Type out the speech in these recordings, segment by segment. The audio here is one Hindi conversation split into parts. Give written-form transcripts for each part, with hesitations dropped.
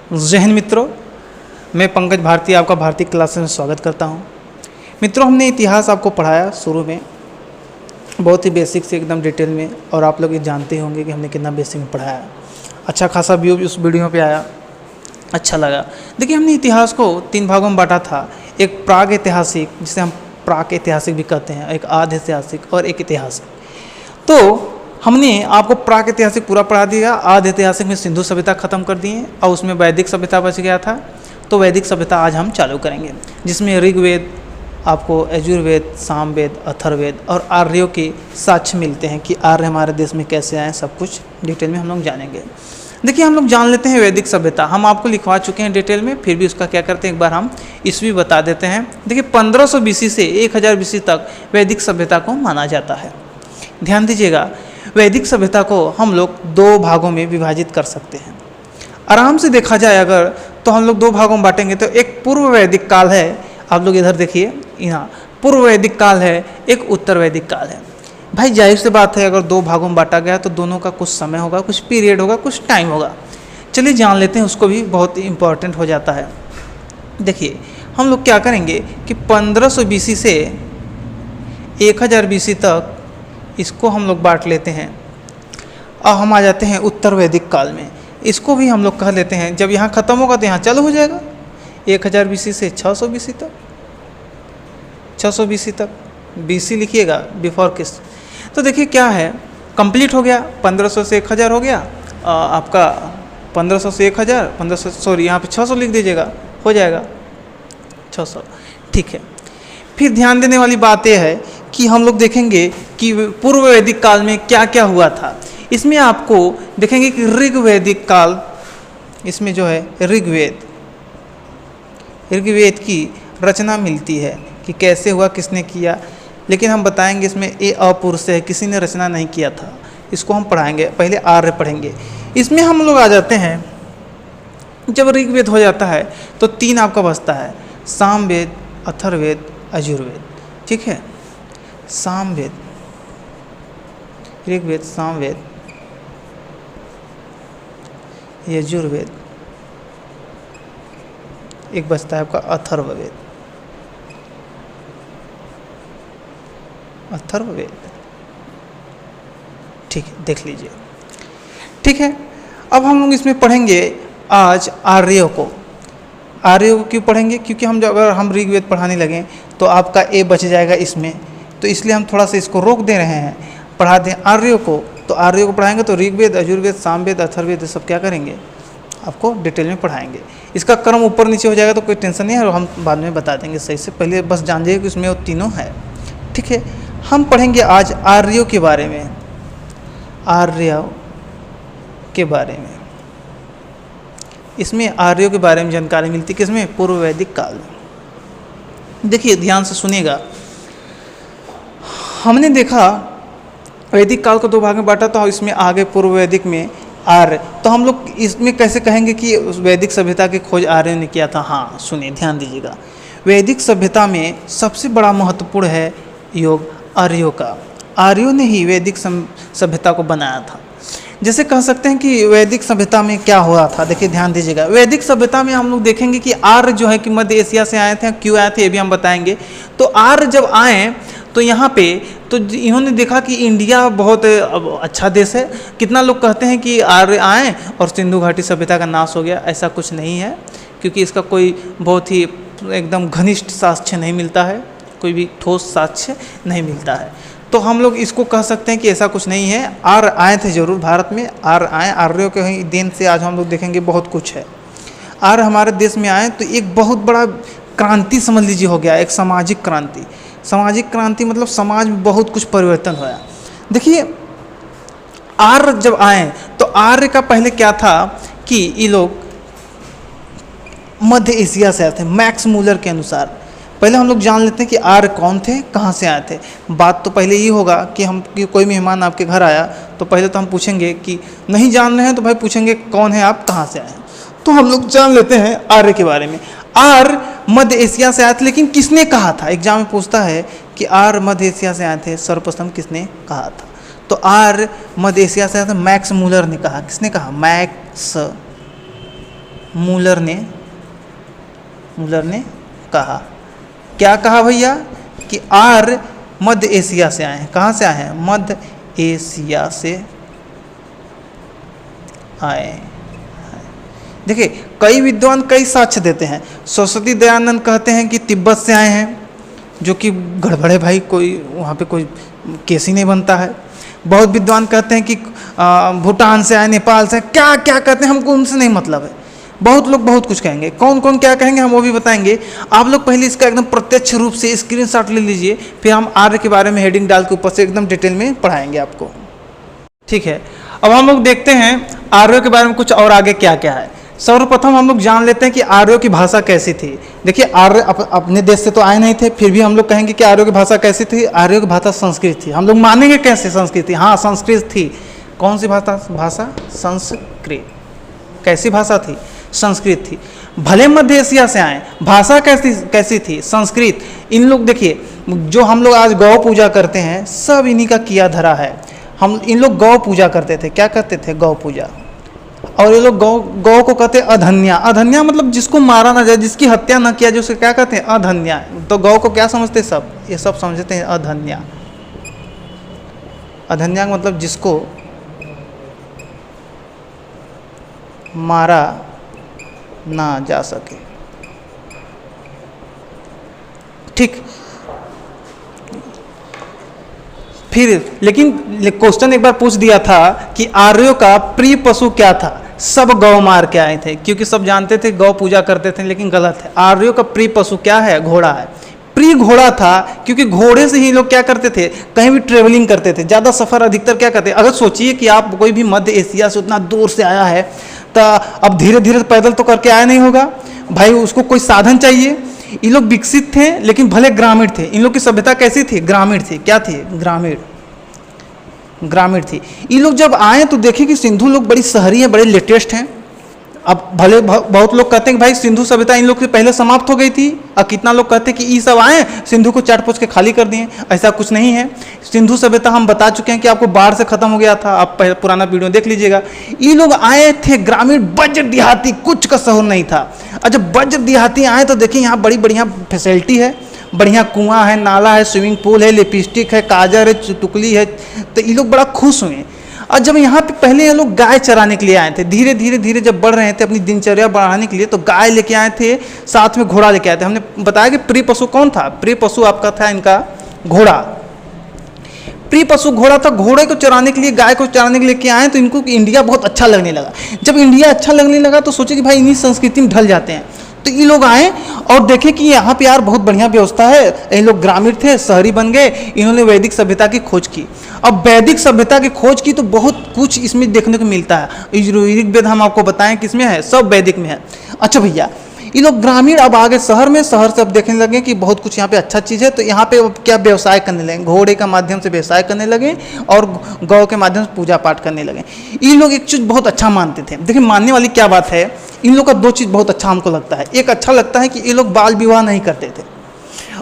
जय हिंद मित्रों, मैं पंकज भारती आपका भारतीय क्लासेस में स्वागत करता हूं। मित्रों, हमने इतिहास आपको पढ़ाया शुरू में बहुत ही बेसिक से एकदम डिटेल में, और आप लोग ये जानते होंगे कि हमने कितना बेसिक में पढ़ाया। अच्छा खासा व्यू उस वीडियो पे आया, अच्छा लगा। देखिए, हमने इतिहास को 3 भागों में बांटा था। एक प्राग ऐतिहासिक, जिसे हम प्राक ऐतिहासिक भी कहते हैं, एक आधि ऐतिहासिक और एक ऐतिहासिक। तो हमने आपको प्राक ऐतिहासिक पूरा पढ़ा दिया। आधि ऐतिहासिक में सिंधु सभ्यता खत्म कर दिए और उसमें वैदिक सभ्यता बच गया था। तो वैदिक सभ्यता आज हम चालू करेंगे, जिसमें ऋग्वेद, आपको यजुर्वेद, सामवेद, अथर्ववेद और आर्यों के साक्ष्य मिलते हैं कि आर्य हमारे देश में कैसे आए। सब कुछ डिटेल में हम लोग जानेंगे। देखिए, हम लोग जान लेते हैं वैदिक सभ्यता। हम आपको लिखवा चुके हैं डिटेल में, फिर भी उसका क्या करते हैं, एक बार हम ईस्वी बता देते हैं। देखिए, 1500 बीसी से 1000 बीसी तक वैदिक सभ्यता को माना जाता है। ध्यान दीजिएगा, वैदिक सभ्यता को हम लोग 2 भागों में विभाजित कर सकते हैं। आराम से देखा जाए अगर, तो हम लोग 2 भागों में बांटेंगे। तो एक पूर्व वैदिक काल है, आप लोग इधर देखिए, यहाँ पूर्व वैदिक काल है, एक उत्तर वैदिक काल है। भाई जाहिर सी बात है, अगर 2 भागों में बांटा गया तो दोनों का कुछ समय होगा, कुछ पीरियड होगा, कुछ टाइम होगा। चलिए जान लेते हैं, उसको भी बहुत इंपॉर्टेंट हो जाता है। देखिए, हम लोग क्या करेंगे कि 1500 बीसी से 1000 बीसी तक इसको हम लोग बांट लेते हैं। अब हम आ जाते हैं उत्तर वैदिक काल में। इसको भी हम लोग कह लेते हैं, जब यहाँ ख़त्म होगा तो यहाँ चालू हो जाएगा 1000 बीसी से 600 बीसी तक। 600 बीसी तक, बीसी लिखिएगा बिफोर क्रिस्ट। तो देखिए क्या है, कंप्लीट हो गया। 1500 से 1000 हो गया आपका, 1500 से 1000, 1500 सॉरी यहाँ पे 600 लिख दीजिएगा, हो जाएगा 600। ठीक है, फिर ध्यान देने वाली बात यह है कि हम लोग देखेंगे कि पूर्व वैदिक काल में क्या क्या हुआ था। इसमें आपको देखेंगे कि ऋग्वैदिक काल, इसमें जो है ऋग्वेद की रचना मिलती है कि कैसे हुआ, किसने किया। लेकिन हम बताएंगे इसमें ये अपुरुष है, किसी ने रचना नहीं किया था। इसको हम पढ़ाएंगे, पहले आर्य पढ़ेंगे। इसमें हम लोग आ जाते हैं, जब ऋग्वेद हो जाता है तो 3 आपका बचता है, सामवेद, अथर्ववेद, यजुर्वेद। ठीक है, सामवेद, ऋग्वेद, सामवेद, यजुर्वेद, एक बचता है आपका अथर्ववेद। अथर्ववेद, ठीक है, देख लीजिए। ठीक है, अब हम लोग इसमें पढ़ेंगे आज आर्यों को। आर्यों को क्यों पढ़ेंगे? क्योंकि हम अगर हम ऋग्वेद पढ़ाने लगें तो आपका ए बच जाएगा इसमें, तो इसलिए हम थोड़ा सा इसको रोक दे रहे हैं। पढ़ा दें आर्यों को, तो आर्यों को पढ़ाएंगे तो ऋग्वेद, यजुर्वेद, सामवेद, अथर्ववेद ये सब क्या करेंगे, आपको डिटेल में पढ़ाएंगे। इसका क्रम ऊपर नीचे हो जाएगा तो कोई टेंशन नहीं है, और हम बाद में बता देंगे सही से। पहले बस जान जाइए कि उसमें वो तीनों है। ठीक है, हम पढ़ेंगे आज आर्यों के बारे में। आर्यों के बारे में, इसमें आर्यों के बारे में जानकारी मिलती है किसमें, पूर्व वैदिक काल में। देखिए ध्यान से सुनिएगा, हमने देखा वैदिक काल को 2 भाग में बांटा, तो इसमें आगे पूर्व वैदिक में आर्य। तो हम लोग इसमें कैसे कहेंगे कि उस वैदिक सभ्यता की खोज आर्यों ने किया था? हाँ सुनिए, ध्यान दीजिएगा। वैदिक सभ्यता में सबसे बड़ा महत्वपूर्ण है योग आर्यों का। आर्यों ने ही वैदिक सभ्यता को बनाया था। जैसे कह सकते हैं कि वैदिक सभ्यता में क्या हुआ था। देखिए ध्यान दीजिएगा, वैदिक सभ्यता में हम लोग देखेंगे कि आर्य जो है कि मध्य एशिया से आए थे। क्यों आए थे ये भी हम बताएंगे। तो आर्य जब आए तो यहाँ पे तो इन्होंने देखा कि इंडिया बहुत अच्छा देश है। कितना लोग कहते हैं कि आर्य आए और सिंधु घाटी सभ्यता का नाश हो गया। ऐसा कुछ नहीं है, क्योंकि इसका कोई बहुत ही एकदम घनिष्ठ साक्ष्य नहीं मिलता है, कोई भी ठोस साक्ष्य नहीं मिलता है। तो हम लोग इसको कह सकते हैं कि ऐसा कुछ नहीं है। आर्य आए थे जरूर भारत में, आर्य आए, आर्यों के ही देन से आज हम लोग देखेंगे बहुत कुछ है। आर्य हमारे देश में आए तो एक बहुत बड़ा क्रांति समझ लीजिए हो गया, एक सामाजिक क्रांति। सामाजिक क्रांति मतलब समाज में बहुत कुछ परिवर्तन हुआ। देखिए आर्य जब आए तो आर्य का पहले क्या था कि ये लोग मध्य एशिया से आए थे, मैक्स मूलर के अनुसार। पहले हम लोग जान लेते हैं कि आर्य कौन थे, कहाँ से आए थे। बात तो पहले ये होगा कि कोई मेहमान आपके घर आया तो पहले तो हम पूछेंगे कि नहीं जान रहे हैं तो भाई पूछेंगे कौन है आप, कहाँ से आए हैं। तो हम लोग जान लेते हैं आर्य के बारे में। आर्य मध्य एशिया से आए थे, लेकिन किसने कहा था? एग्जाम में पूछता है कि आर्य मध्य एशिया से आए थे, सर्वप्रथम किसने कहा था? तो आर्य मध्य एशिया से आए थे, मैक्स मूलर ने कहा। किसने कहा? मैक्स मूलर ने कहा। क्या कहा भैया? कि आर्य मध्य एशिया से आए हैं। कहाँ से आए हैं? मध्य एशिया से आए हैं। देखिए, कई विद्वान कई साक्ष्य देते हैं। सरस्वती दयानंद कहते हैं कि तिब्बत से आए हैं, जो कि गड़बड़ है भाई, कोई वहाँ पे कोई केस ही नहीं बनता है। बहुत विद्वान कहते हैं कि भूटान से आए, नेपाल से, क्या क्या कहते हैं, हमको उनसे नहीं मतलब है। बहुत लोग बहुत कुछ कहेंगे, कौन कौन क्या कहेंगे हम वो भी बताएंगे। आप लोग पहले इसका एकदम प्रत्यक्ष रूप से स्क्रीनशॉट ले लीजिए, फिर हम आर्य के बारे में हेडिंग डाल के ऊपर से एकदम डिटेल में पढ़ाएंगे आपको। ठीक है, अब हम लोग देखते हैं आर्यों के बारे में कुछ और आगे क्या क्या है। सर्वप्रथम हम लोग जान लेते हैं कि आर्यों की भाषा कैसी थी। देखिए, आर्य अपने देश से तो आए नहीं थे, फिर भी हम लोग कहेंगे कि आर्यों की भाषा कैसी थी। आर्यों की भाषा संस्कृत थी। हम लोग मानेंगे कैसे संस्कृत थी? हाँ, संस्कृत थी। कौन सी भाषा? संस्कृत। कैसी भाषा थी? संस्कृत थी। भले मध्य एशिया से आए, भाषा कैसी थी? संस्कृत। इन लोग देखिए, जो हम लोग आज गौ पूजा करते हैं, सब इन्हीं का किया धरा है। इन लोग गौ पूजा करते थे। क्या करते थे? गौ पूजा। और ये लोग गौ को कहते हैं अधन्या। अधन्या मतलब जिसको मारा ना जाए, जिसकी हत्या ना किया जाए, उसे क्या कहते हैं? अधन्या। तो गौ को क्या समझते हैं सब? ये सब समझते हैं अधन्या। अधन्या मतलब जिसको मारा ना जा सके। ठीक। फिर लेकिन क्वेश्चन एक बार पूछ दिया था कि आर्यों का प्रिय पशु क्या था? सब गौ मार के आए थे, क्योंकि सब जानते थे गौ पूजा करते थे, लेकिन गलत है। आर्यों का प्रिय पशु क्या है? घोड़ा है। प्रिय घोड़ा था, क्योंकि घोड़े से ही लोग क्या करते थे? कहीं भी ट्रेवलिंग करते थे। ज़्यादा सफ़र अधिकतर क्या करते? अगर सोचिए कि आप कोई भी मध्य एशिया से उतना दूर से आया है, तो अब धीरे धीरे पैदल तो करके आया नहीं होगा भाई, उसको कोई साधन चाहिए। ये लोग विकसित थे, लेकिन भले ग्रामीण थे। इन लोग की सभ्यता कैसी थी? ग्रामीण थी। क्या थी? ग्रामीण थी। ये लोग जब आए तो देखे कि सिंधु लोग बड़ी शहरी हैं, बड़े लेटेस्ट हैं। अब भले बहुत लोग कहते हैं कि भाई सिंधु सभ्यता इन लोग से पहले समाप्त हो गई थी, और कितना लोग कहते हैं कि ये सब आए सिंधु को चाट पोछ के खाली कर दिए। ऐसा कुछ नहीं है। सिंधु सभ्यता हम बता चुके हैं कि आपको बाढ़ से खत्म हो गया था। आप पुराना वीडियो देख लीजिएगा। ये लोग आए थे ग्रामीण, बज्र देहाती, कुछ का शहर नहीं था। और जब बज्र देहाती आए तो देखिए यहाँ बड़ी बढ़िया फैसिलिटी है, बढ़िया कुआं है, नाला है, स्विमिंग पूल है, लिपस्टिक है, काजर है, चुटकुली है। तो ये लोग बड़ा खुश हुए। और जब यहाँ पे पहले ये लोग गाय चराने के लिए आए थे, धीरे धीरे जब बढ़ रहे थे अपनी दिनचर्या बढ़ाने के लिए, तो गाय लेके आए थे, साथ में घोड़ा लेके आए थे। हमने बताया कि प्रिय पशु कौन था? प्रिय पशु आपका था इनका घोड़ा। प्रिय पशु घोड़ा था। घोड़े को चराने के लिए, गाय को चराने के लिए क्या आए, तो इनको इंडिया बहुत अच्छा लगने लगा। जब इंडिया अच्छा लगने लगा तो सोचे कि भाई इन्हीं संस्कृति में ढल जाते हैं। तो ये लोग आए और देखे कि यहाँ पे यार बहुत बढ़िया व्यवस्था है। ये लोग ग्रामीण थे, शहरी बन गए। इन्होंने वैदिक सभ्यता की खोज की। अब वैदिक सभ्यता की खोज की तो बहुत कुछ इसमें देखने को मिलता है। ऋग्वेद हम आपको बताएं किसमें है? सब वैदिक में है। अच्छा भैया, ये लोग ग्रामीण अब आगे शहर में, शहर से अब देखने लगे कि बहुत कुछ यहाँ पे अच्छा चीज़ है। तो यहाँ पे क्या व्यवसाय करने लगे? घोड़े का माध्यम से व्यवसाय करने लगे और गौ के माध्यम से पूजा पाठ करने लगे। ये लोग एक चीज़ बहुत अच्छा मानते थे। देखिए, मानने वाली क्या बात है, इन लोग का दो चीज़ बहुत अच्छा हमको लगता है। एक अच्छा लगता है कि ये लोग बाल विवाह नहीं करते थे।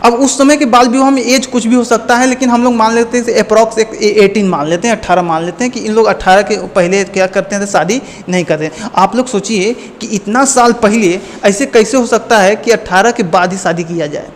अब उस समय के बाल विवाह में एज कुछ भी हो सकता है, लेकिन हम लोग मान लेते हैं अप्रॉक्स 18 मान लेते हैं, 18 मान लेते हैं कि इन लोग 18 के पहले क्या करते हैं? शादी नहीं करते। आप लोग सोचिए कि इतना साल पहले ऐसे कैसे हो सकता है कि 18 के बाद ही शादी किया जाए?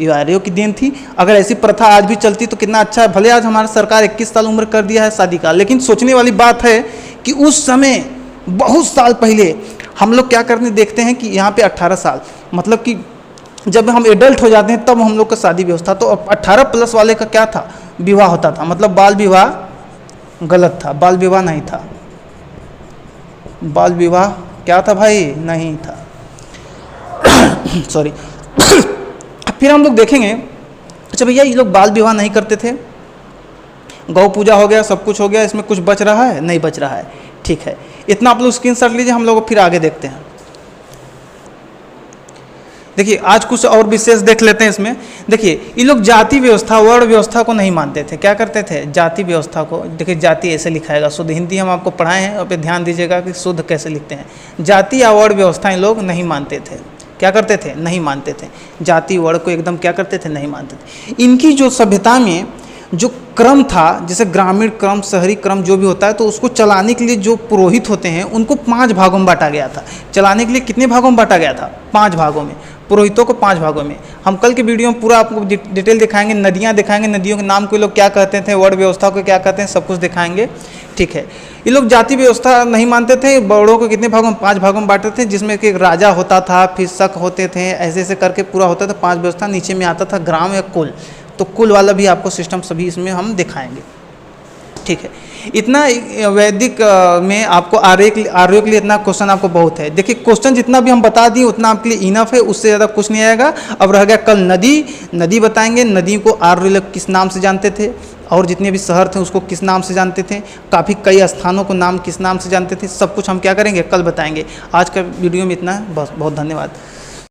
ये आर्यों की देन थी। अगर ऐसी प्रथा आज भी चलती तो कितना अच्छा है। भले आज हमारी सरकार 21 साल उम्र कर दिया है शादी का, लेकिन सोचने वाली बात है कि उस समय बहुत साल पहले हम लोग क्या करने देखते हैं कि यहाँ पे 18 साल, मतलब कि जब हम एडल्ट हो जाते हैं तब हम लोग का शादी व्यवस्था। तो 18 प्लस वाले का क्या था? विवाह होता था। मतलब बाल विवाह गलत था, बाल विवाह नहीं था। बाल विवाह क्या था भाई? नहीं था। सॉरी। फिर हम लोग देखेंगे, अच्छा भैया ये लोग बाल विवाह नहीं करते थे, गौ पूजा हो गया, सब कुछ हो गया, इसमें कुछ बच रहा है? नहीं बच रहा है। ठीक है, इतना आप लोग स्क्रीनशॉट लीजिए, हम लोग फिर आगे देखते हैं। देखिए, आज कुछ और विशेष देख लेते हैं इसमें। देखिए, ये लोग जाति व्यवस्था, वर्ण व्यवस्था को नहीं मानते थे। क्या करते थे? जाति व्यवस्था को। देखिए, जाति ऐसे लिखाएगा, शुद्ध हिंदी हम आपको पढ़ाए हैं, और पे ध्यान दीजिएगा कि शुद्ध कैसे लिखते हैं। जाति या वर्ण व्यवस्था इन लोग नहीं मानते थे। क्या करते थे? नहीं मानते थे। जाति वर्ण को एकदम क्या करते थे? नहीं मानते थे। इनकी जो सभ्यता में जो क्रम था, जैसे ग्रामीण क्रम, शहरी क्रम जो भी होता है, तो उसको चलाने के लिए जो पुरोहित होते हैं उनको 5 भागों में बांटा गया था। चलाने के लिए कितने भागों में बांटा गया था? 5 भागों में, पुरोहितों को 5 भागों में। हम कल के वीडियो में पूरा आपको डिटेल दिखाएंगे, नदियाँ दिखाएंगे, नदियों के नाम को लोग क्या कहते थे, वर्ण व्यवस्था को क्या कहते हैं, सब कुछ दिखाएंगे। ठीक है, ये लोग जाति व्यवस्था नहीं मानते थे, बड़ों को कितने भागों में? 5 भागों में बांटते थे, जिसमें कि एक राजा होता था, फिर शक होते थे, ऐसे ऐसे करके पूरा होता था 5 व्यवस्था। नीचे में आता था ग्राम या कुल, तो कुल वाला भी आपको सिस्टम सभी इसमें हम दिखाएंगे। ठीक है, इतना वैदिक में आपको आर्यों के लिए इतना क्वेश्चन आपको बहुत है। देखिए क्वेश्चन जितना भी हम बता दिए उतना आपके लिए इनफ है, उससे ज़्यादा कुछ नहीं आएगा। अब रह गया कल नदी बताएंगे, नदी को आर्य लोग किस नाम से जानते थे, और जितने भी शहर थे उसको किस नाम से जानते थे, कई स्थानों को नाम किस नाम से जानते थे, सब कुछ हम क्या करेंगे, कल बताएंगे। आज का वीडियो में इतना, बस, बहुत धन्यवाद।